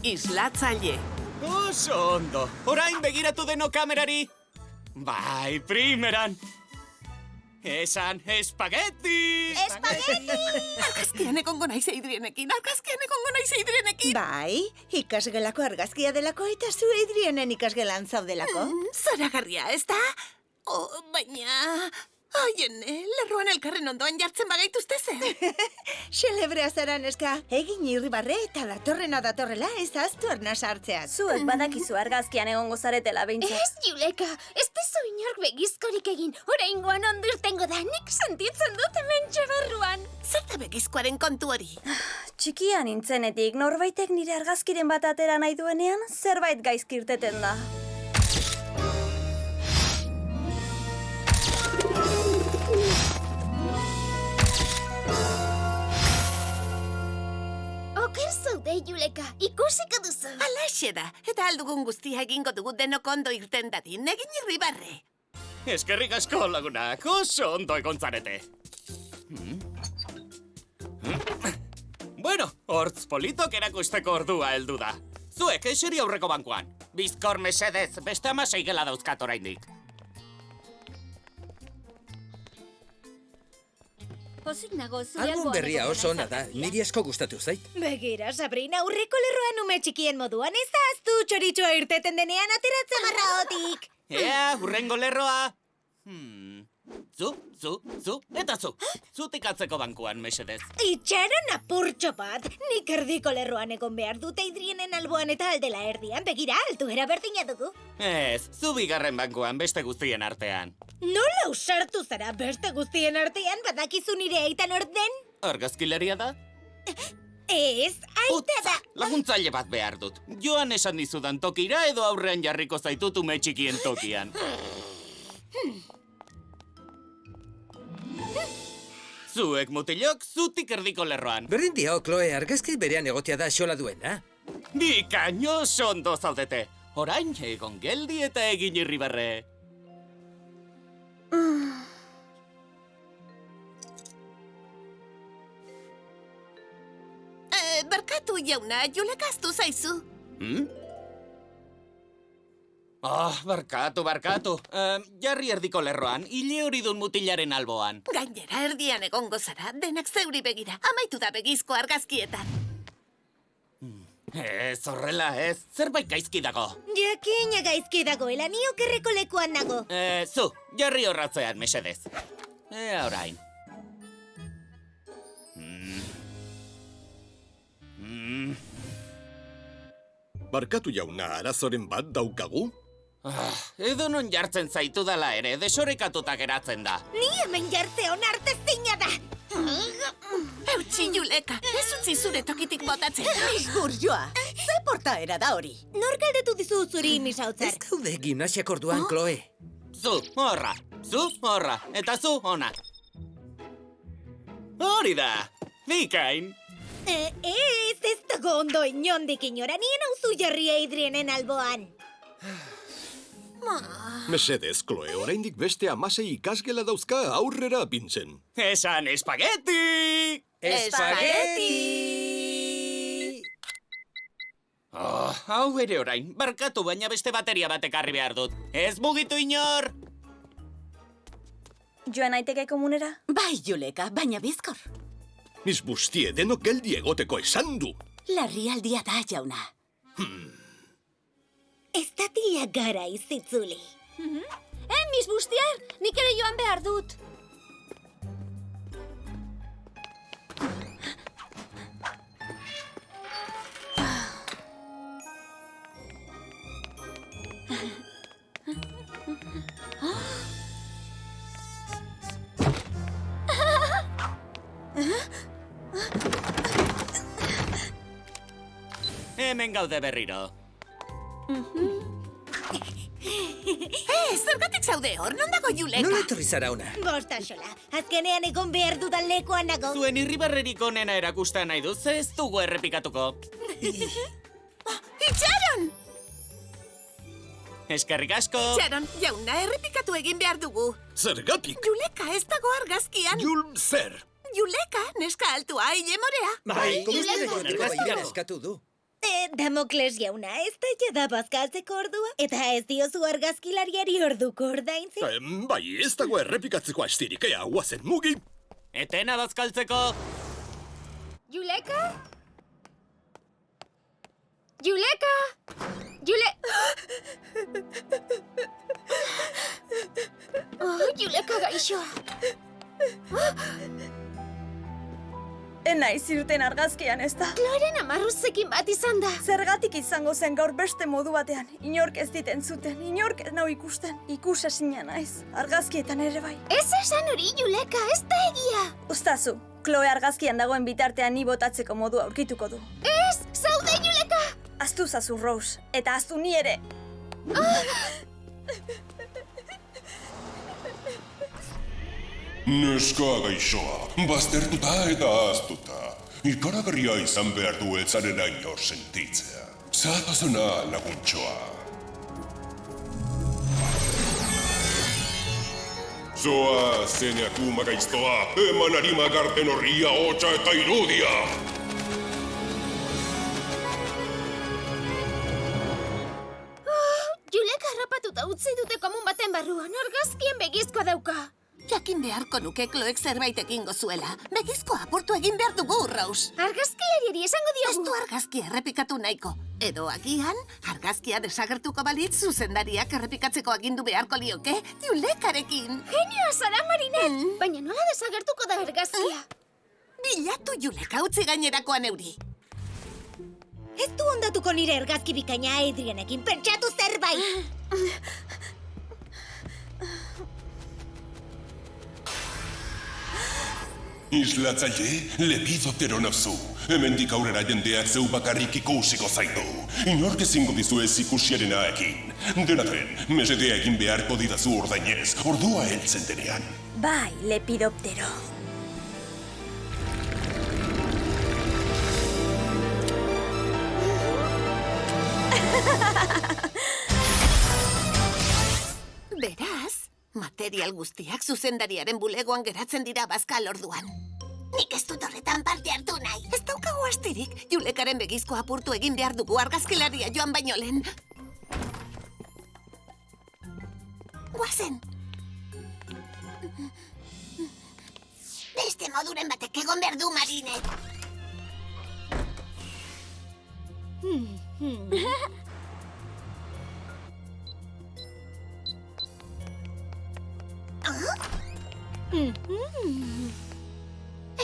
islatzaile. Oso ondo. Orain begiratu deno kamerari. Bai, primeran. Esan, espageti! Espageti! Argazkian egongo naiz Adrienekin, Bai, ikasgelako argazkia delako eta zu Adrienen ikasgelan zaudelako. Zoragarria, ez da? Baina... Aiene, lerroan elkarren ondoan jartzen bagaituzte zen. Xelebrea zara, neska. Egin irribarre eta datorrena datorrela ez aztu arna sartzea. Zuek badakizu argazkian egongo zaretela behintzat. Ez, Juleka, ez tezu inork begizkorik egin. Oraingoan ondo irtengo da, nik sentitzen dut hementxe barruan. Zer da begizkoaren kontu hori? Txikia nintzenetik norbaitek nire argazkiren bat atera nahi duenean, zerbait gaizki irteten da. Oker zaude, Juleka, ikusiko duzu. Alaxe da, eta aldugun guztia egingo dugu denok ondo irten dadin, egin irribarre. Eskerrik asko lagunak, oso ondo egon zarete. Bueno, hortz politok erakusteko ordua heldu da. Zuek, eseri aurreko bankuan. Bizkor mesedez, beste 16 gela dauzkat oraindik. Pozik nago, zure Album berria oso ona da, niri asko gustatu zait. Begira, Sabrina, aurreko lerroan ume txikien moduan ez aztu txoritxoa irteten denean ateratzen marraotik. Ea, hurrengo lerroa. Eta zu. Zutik atzeko bankuan, mesedez. Itxaron apurtxo bat, nik erdiko lerroan egon behar dute Adrienen alboan eta aldela erdian, begira, altuera berdina dugu. Ez, zu bigarren bankuan beste guztien artean. Nola usartu zara beste guztien artean badakizu nire aitan orden? Argazkileria da? Ez, aita da. Laguntzaile bat behar dut. Joan esan dizudan tokira edo aurrean jarriko zaitut ume txikien tokian. Zuek mutilok, zutik erdiko lerroan. Berdin dio, Chloe, argazki berean egotea da xola duena. Bikaino ondo zaudete. Orain egon geldi eta egin irribarre. Barkatu jauna, Juleka aztu zaizu. Barkatu. Jarri erdiko lerroan, hile hori dun mutilaren alboan. Gainera erdian egongo zara, denak zeuri begira. Amaitu da begizko argazkietan. Ez horrela ez, zerbait gaizki dago. Jakina gaizki dagoela, ni okerreko lekuan nago. Zu, jarri horratzean, mesedez. Ea orain. Barkatu jauna, arazoren bat daukagu? Edo non jartzen zaitu dela ere, desorekatuta geratzen da. Ni hemen jartze onartezina da. Eutsi, Juleka, ez utzi zure tokitik botatzen. Burjoa, ze portaera da hori? Nor galdetu dizu zuri misautzar? Ez gaude gimnasiak orduan, Chloe. Zu, horra, eta zu, ona. Hori da, bikain. Ez dago ondo inondik inora, nien hauzu jarri Adrienen alboan. Mesedez, Chloe, oraindik beste 16 ikasgela dauzka aurrera pintzen. Esan espageti! Espageti! Hau ere orain, barkatu baina beste bateria bat ekarri behar dut. Ez mugitu inor! Joan aiteke komunera? Bai, Juleka, baina bizkor. Mis bustie denok geldi egoteko esan du. Larrialdia da, jauna. Ez datila gara izitzuli. Mis bustier, nik ere joan behar dut. Hemen gaude berriro. Zergatik zaude hor, non dago Juleka? Nola etorri zara ona? Bosta xola, azkenean egon behar dudan lekuan nago. Zuen irribarrerik onena erakusta nahi duz, ez dugu errepikatuko. Itxaron! Eskerrik asko. Itxaron, jauna, errepikatu egin behar dugu. Zergatik? Juleka ez dago argazkian. Zer? Juleka, neska altua, hile morea. Bai, Juleka. komuztera joateko baimena eskatu du. Damokles jauna, ez da jada bazkaltzeko ordua? Eta ez diozu argazkilariari orduko ordaintzen? Bai, ez dago errepikatzeko astirik, guazen mugi. Etena bazkaltzeko! Juleka? Juleka? Juleka gaixoa. Enaiz irten argazkian, ez da? Kloeren amarruzekin bat izan da. Zergatik izango zen gaur beste modu batean. Inork ez diten zuten, inork ez nau ikusten. Ikusezina naiz, argazkietan ere bai. Ez esan hori, Juleka, ez da egia. Ustazu, Chloe argazkian dagoen bitartean ni botatzeko modu aurkituko du. Ez, zaude, Juleka! Aztu zazu, Rose, eta aztu ni ere. Neska gaixoa, baztertuta eta ahaztuta. Ikaragarria izan behar du eltzareraino sentitzea. Zatozuna laguntxoa. Zoa, zeinak gaiztoa, eman harima garten horria, hotxa eta irudia! Juleka harrapatuta utzi dute komun baten barruan, argazkien begizkoa dauka. Jakin beharko nuke Kloek zerbait egingo zuela. Begizko apurtu egin behar dugu, Rose. Argazkilariari esango Ez diogu. du argazkia errepikatu nahiko. Edo agian, argazkia desagertuko balitz zuzendariak errepikatzeko agindu beharko lioke Julekarekin. Genioa zara, Marinette! Baina nola desagertuko da argazkia? Bilatu Juleka utzi gainerakoan euri. Ez du ondatuko nire argazki bikaina Adrianekin, pentsatu zerbait! Islatzaile, lepidotero nafzu. Hemendik aurrera jendeak zeu bakarrik ikusiko zaitu. Inork ezingo dizu ez ikusiarena ekin. Dena den, mesedea egin beharko didazu ordainez, ordua heltzen denean. Bai, lepidoptero. Beraz, material guztiak zuzendariaren bulegoan geratzen dira bazkal orduan. Nik ez dut horretan parte hartu nahi. Ez daukagu astirik, Julekaren begizko apurtu egin behar dugu argazkilaria joan baino lehen. Guazen. Beste moduren batek egon behar du, Marinette.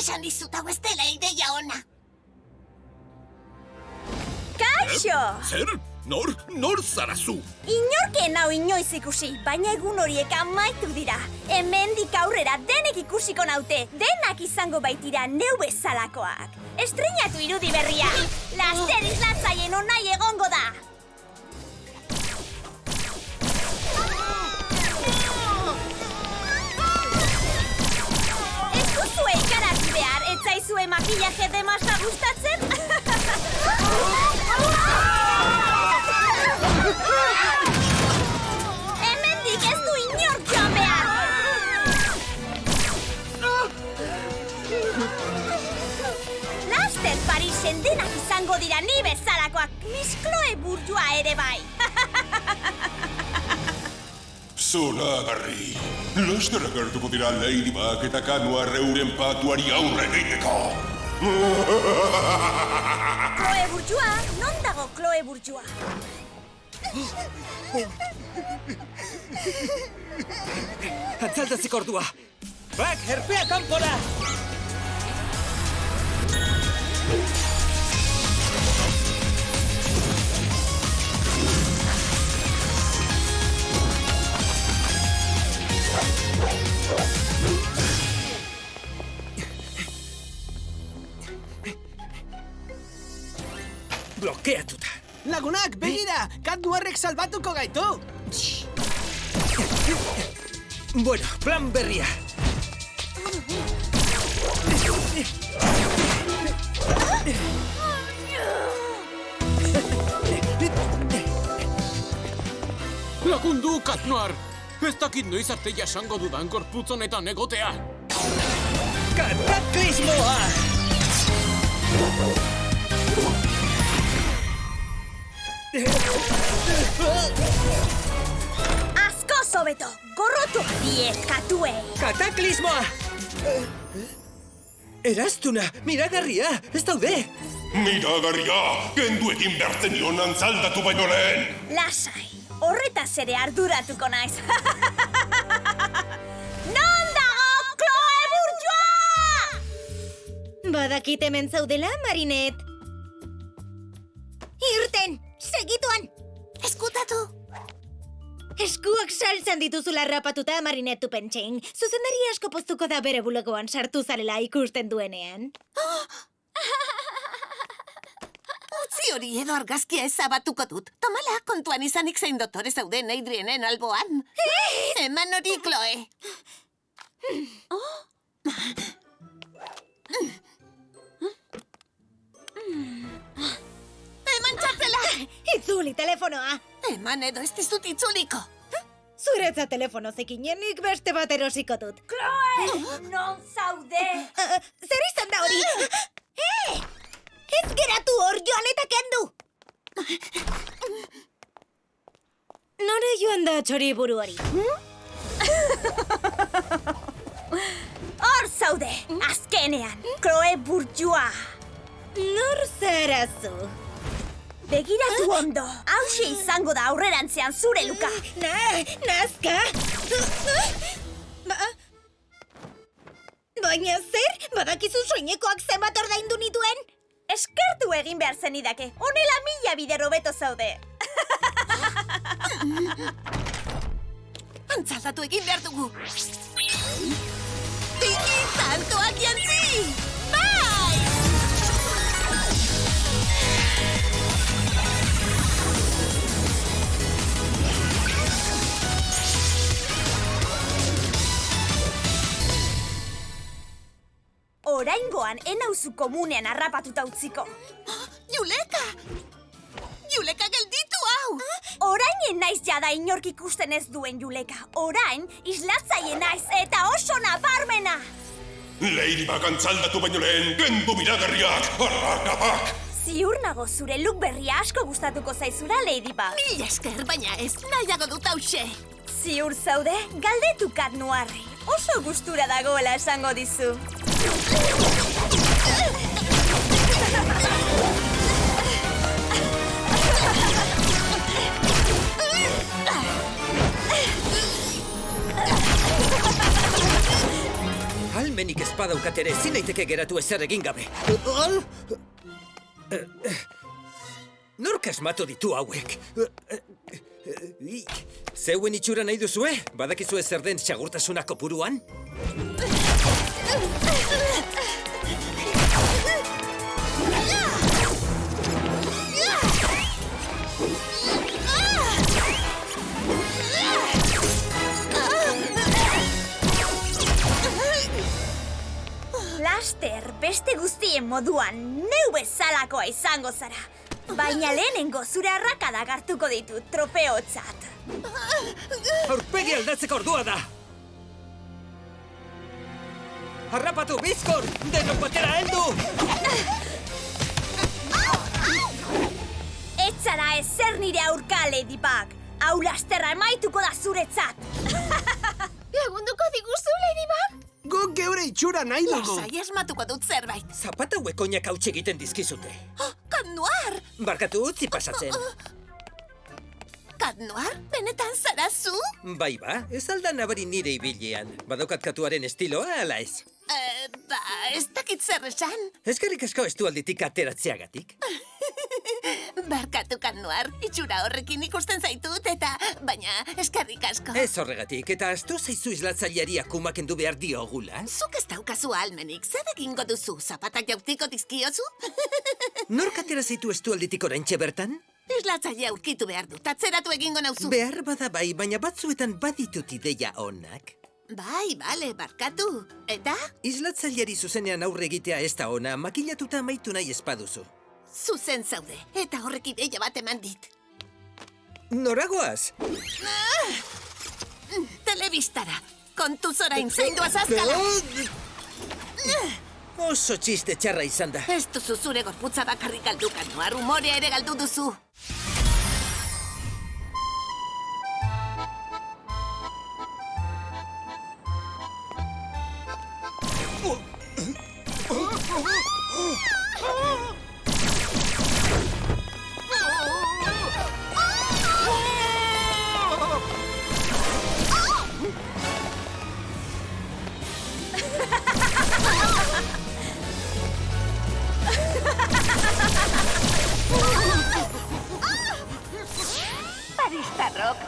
Esan dizut hau ez dela ideia ona. Kaixo! Zer? Nor zarazu? Inorken hau inoiz ikusi, baina egun horiek amaitu dira. Hemendik aurrera denek ikusiko naute, denak izango baitira neu bezalakoak. Estreinatu irudi berria, laster islatzaien onai egongo da. Ez duzue ikarazi behar, ez zaizue makillaje demasta gustatzen? Hemendik ez du inork joan behar! Laster Parisen denak izango dira ni bezalakoak, Miss Chloe Bourgeois ere bai! Zoragarri. Laster agertuko dira Ladybug eta Kanuar euren patuari aurre egiteko. Chloe Bourgeois, non dago Chloe Bourgeois? Atzaldatzeko ordua. Bak, herpea kanpora! Blokeatuta. Lagunak, begira! Kanuarrek salbatuko gaitu! Bueno, plan berria. Lagundu, Katnoar! Ez dakit noiz arte jasango dudan gorputz honetan egotea. Kataklismoa! Asko zobeto, gorrotu diet katuei. Kataklismoa! Eraztuna, miragarria, ez daude! Miragarria, kendu egin behar zenion antzaldatu baino lehen! Lasai, horretaz ere arduratuko naiz. Non dago, Chloe Bourgeois? Badakit hemen zaudela, Marinette. Irten, segituan! Eskutatu! Eskuak saltzan dituzula rapatuta, Marinette Tupentxein. Zuzendari asko poztuko da bere bulegoan sartu zarela ikusten duenean. Utzi hori edo argazkia ezabatuko dut. Tomala, kontuan izanik zein dotore zauden Adrienen alboan. Eman hori, Chloe. Eman txartela! Itzuli telefonoa! Eman edo ez dizut itzuliko. Zuretza telefono zekinenik beste bat erosiko dut. Chloe, non zaude? Zer izan da hori? Ez geratu hor, joan eta kendu! Nora joan da txori buru hori? Hor zaude, azkenean, Chloe Bourgeois. Nor zarazu? Begiratu ondo, hauxe izango da aurrerantzean zure luka. Nazka! Baina zer? Badakizu soinekoak zenbat ordaindu nituen? Eskertu egin behar zenidake, honela 1000 bider hobeto zaude. Antzaldatu egin behar dugu. Tiki, saltoak jantzi! Bai! Oraingoan enauzu komunean harrapatuta utziko. Juleka! Juleka gelditu hau! Orain naiz jada inork ikusten ez duen Juleka. Orain islatzaile naiz eta oso nabarmena. Ladybug antzaldatu baino lehen, kendu miragarriak, arrakapak! Ziur nago zure look berria asko gustatuko zaizura, Ladybug. Mila esker, baina ez, nahiago dut hauxe. Ziur zaude, galdetu Cat Noirri. Oso gustura dagoela esango dizu. Almenik ez badaukat ere, ezin daiteke geratu ezer egin gabe. Nork asmatu ditu hauek? Zeuen itxura nahi duzue? Badakizue zer den segurtasuna kopuruan? Laster, beste guztien moduan, neu bezalakoa izango zara. Baina lehenengo zure arrakada gartuko ditut tropeotzat. Aurpegi aldatzeko ordua da! Harrapatu, bizkor! Denok batera heldu! Ez zara ezer nire aurka, Ladybug. Hau lasterra emaituko da zuretzat. Lagunduko diguzu, Ladybug? Guk geure itxura nahi dugu. Lasai asmatuko dut zerbait. Zapata hauek oinak hautsi egiten dizkizute. Cat Noir! Barkatu utzi pasatzen. Cat Noir, benetan zara zu? Bai ba, ez alda nabari nire ibilean. Badaukat katuaren estiloa, ala ez? Ez dakit zer esan. Eskerrik asko estualditik ateratzeagatik. Barkatu, Cat Noir, itxura horrekin ikusten zaitut eta... Baina, eskerrik asko. Ez horregatik, eta astu zaizu islatzaileari akumak endu behar diogula. Zuk ez daukazu almenik, zer egingo duzu? Zapatak jautiko dizkiozu? Nork atera zaitu estualditik oraintxe bertan? Islatzaile aurkitu behar dut, atzeratu egingo nauzu. Behar bada bai, baina batzuetan baditut ideia onak. Bai, bale, barkatu. Eta? Islatzaileari zuzenean aurre egitea ez da ona, makillatuta amaitu nahi espaduzu. Zuzen zaude, eta horrek ideia bat eman dit. Noragoaz? Telebistara, kontuz orain zaindu azazkala. Oso txiste txarra izan da. Ez duzu zure gorputza bakarrik galdu, Cat Noir, umorea ere galdu duzu.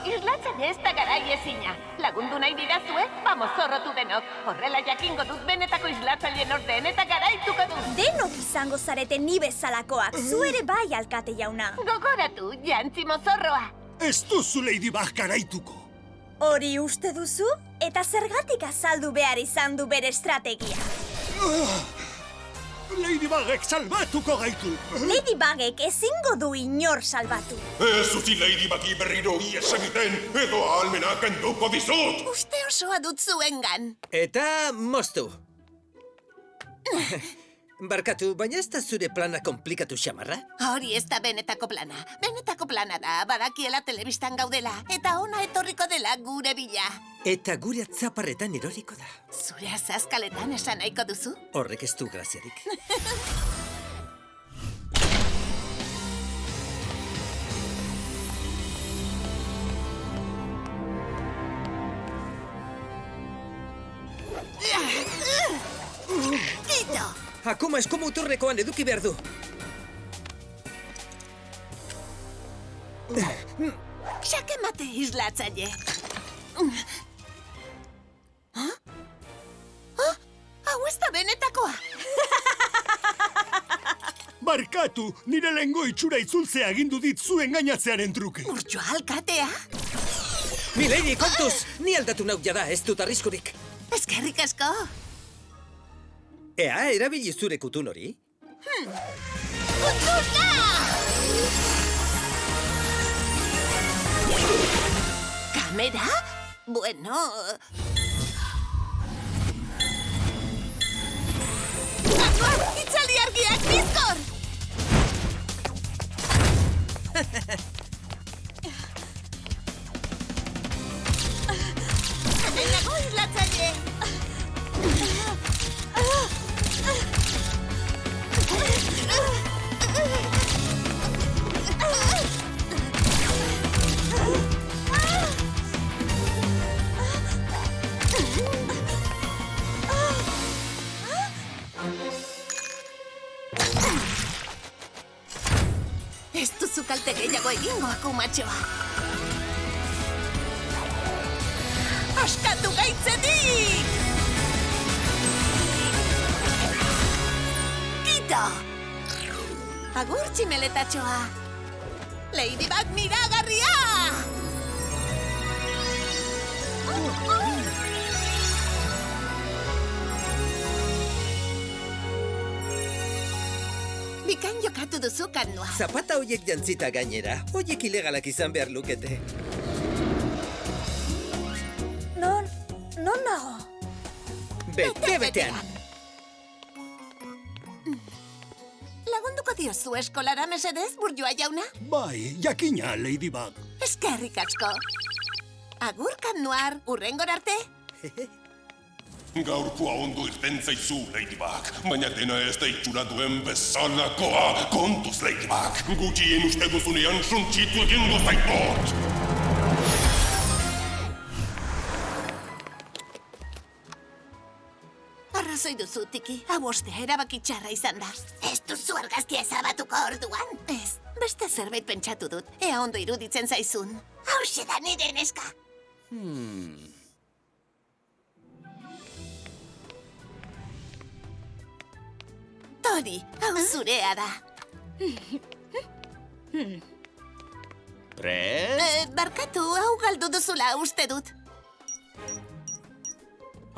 islatzen ez da garai ezina. Lagundu nahi didazue, vamos zorrotu denok. Horrela jakingo dut benetako islatzaile norten eta garaituko dut. Denok izango zarete ni bezalakoak, zu ere bai, alkate jauna. Gogoratu, jantzi mozorroa. Ez duzu Ladybug garaituko. Hori uste duzu? Eta zergatik azaldu behar izan du bere estrategia. Ladybugek salbatuko gaitu. Ladybugek ezingo du inor salbatu. Ez utzi Ladybugi berriro ies egiten, edo ahalmena kenduko dizut! Uste osoa dut zuengan. Eta moztu. Barkatu, baina ez da zure plana komplikatu xamarra? Hori ez da benetako plana. Benetako plana da, badakiela telebistan gaudela, eta ona etorriko dela gure bila. Eta gure atzaparretan eroriko da. Zure azazkaletan esan nahiko duzu? Horrek ez du graziarik. Kito! Akuma eskomuturrekoan eduki behar du. Xake mate islatzaile. Hau ez da benetakoa. Barkatu, nire lehengo itxura itzultzea agindu dit zuen gainatzearen truke. Urtsua alkatea? Milady, kontuz! Ni aldatu nau jada, ez dut arriskurik. Eskerrik asko. Ea, erabili zure kutun hori? Kutuna! ¿Kamera? Bueno... Itzali argiak, bizkor! Hemen nago islatzaile! Ez duzu kalte gehiago egingo, akumatxoa. Askatu gaitzetik! Kito! Agur, tximeletatxoa! Ladybug miragarria! Bikain jokatu duzu, Kanua. Zapata hoiek jantzita gainera. Hoiek ilegalak izan behar lukete. Non nago? Bete-betean. Lagunduko diozu eskolara mesedez, burjoa jauna? Bai, jakina, Ladybug. Eskerrik asko. Agur, Kanuar, urrengor arte? Gaurkoa ondo irten zaizu, Ladybug, baina dena ez da itxura duen bezalakoa. Kontuz, Ladybug, gutxien uste duzunean suntxitu egingo zaitut. Arrazoi duzu, Tiki. Hau ostea erabaki txarra izan da. Ez duzu argazkia ezabatuko orduan? Ez, beste zerbait pentsatu dut. Ea ondo iruditzen zaizun. Hauxe da nire neska. Tori, hau zurea da. Prest? Barkatu, hau galdu duzula uste dut.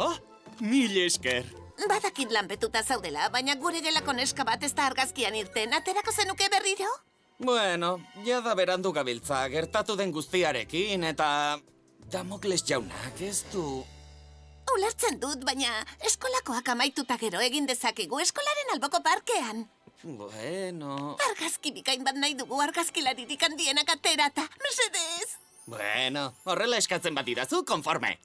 Oh, mil esker. Badakit lanpetuta zaudela, baina gure gelako neska bat ez da argazkian irten. Aterako zenuke berriro? Bueno, jada berandu gabiltza, gertatu den guztiarekin, eta... Damokles jaunak ez du... Ulertzen dut, baina eskolakoak amaituta gero egin dezakegu eskolaren alboko parkean. Bueno... Argazki bikain bat nahi dugu argazkilaririk handienak aterata. Mesedez! Bueno, horrela eskatzen bat idazu, konforme.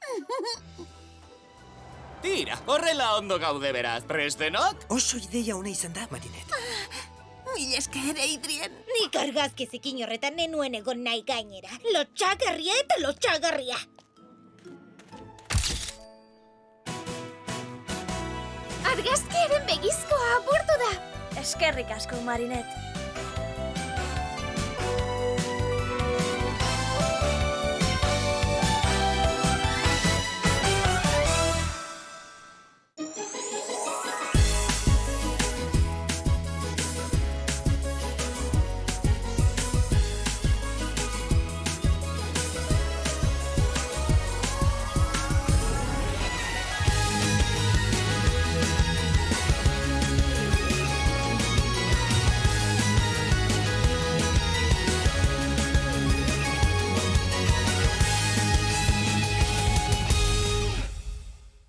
Tira, horrela ondo gaude beraz, prestenok? Oso ideia ona izan da, Marinette. Mil esker, Adrien. Nik argazkizekin horretan nenuen egon nahi gainera. Lotxagarria eta lotxagarria. Argazkiaren begizkoa apurtu da. Eskerrik asko, Marinette.